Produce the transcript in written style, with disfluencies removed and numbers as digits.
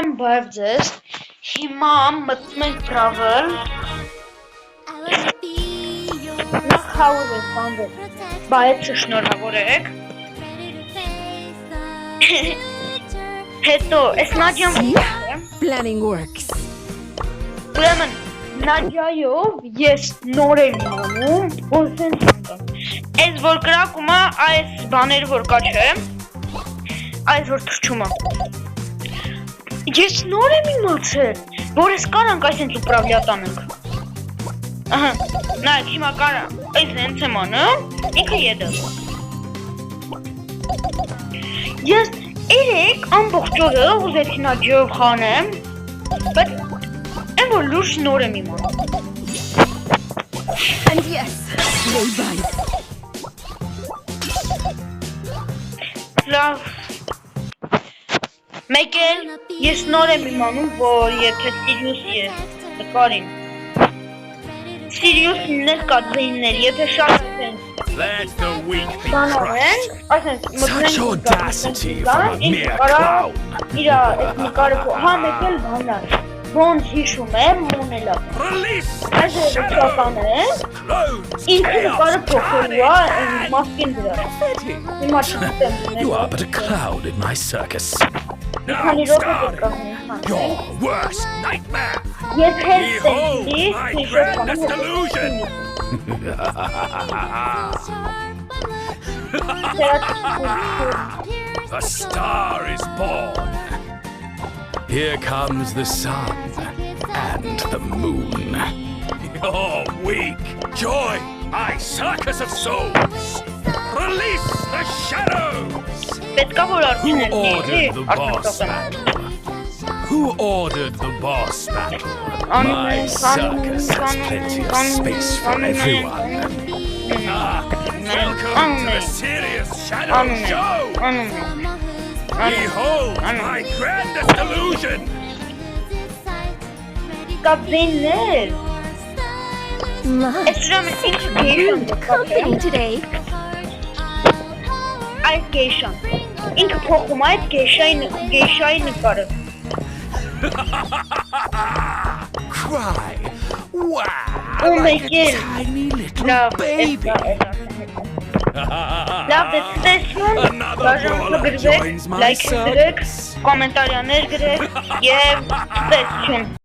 Բայց ձեզ հիմա մտնում ենք travel նախ house է բանդել բայց շնորհավոր եք հետո այս Նադյան Planning works. ուրեմն Նադյայով ես նոր եմ իմանում որ սենց այս որ կրակումը այս բաները որ կա չէ այս որ թրջումը Ես նոր եմ իմացել, որ ես կարանք այսենց ուպրավլյատ անենք Ահա, նայք հիմա կարա, այս հենց եմ անում, ինքը եդը Ես երեք ամբողջ օրը ուզեցի Նադյայով խանեմ, բայց այն որ լուրջ նոր եմ իմանում And yes, they bite. Լավ Մեկ էլ ես նոր եմ իմանում, որ եթե Սիրիուսի է նկարին Սիրիուսն էլ կա ձայններ, եթե շատ ասենք Բանավեն, ասենք Such audacity from a mere clown. Իրա այս նկարը հա մեկ էլ բանա Ոնց հիշում եմ մոնելա Այս էրության է Ինքը նկարը փոխելու է մասկին դրա Հիմա չգիտեմ You are but a clown in my circus. Քանի րոպե կգնի Your worst nightmare. Ես հետ Behold տենցի my grandest illusion. A star is born. Here comes the sun and the moon. You're weak. Join my circus of souls. Release the shadows. Պետքա որ Who արդյունք ordered the boss battle? Who ordered the boss battle? My circus has plenty of space for everyone. Welcome to the Serious Shadow Show. Behold my grandest illusion. Կապվիններ My Այս ժամը ինքը rude company today. Այս գեյշան Ինքը փոխում այդ գեյշայի նկարը Cry. Wow. Oh my Like a God. tiny little Լավ baby. Լավ տեսնություն Another բաժանքը brawler գրվեք joins my լայք դրեք circus. կոմենտարյաներ գրեք և տեսություն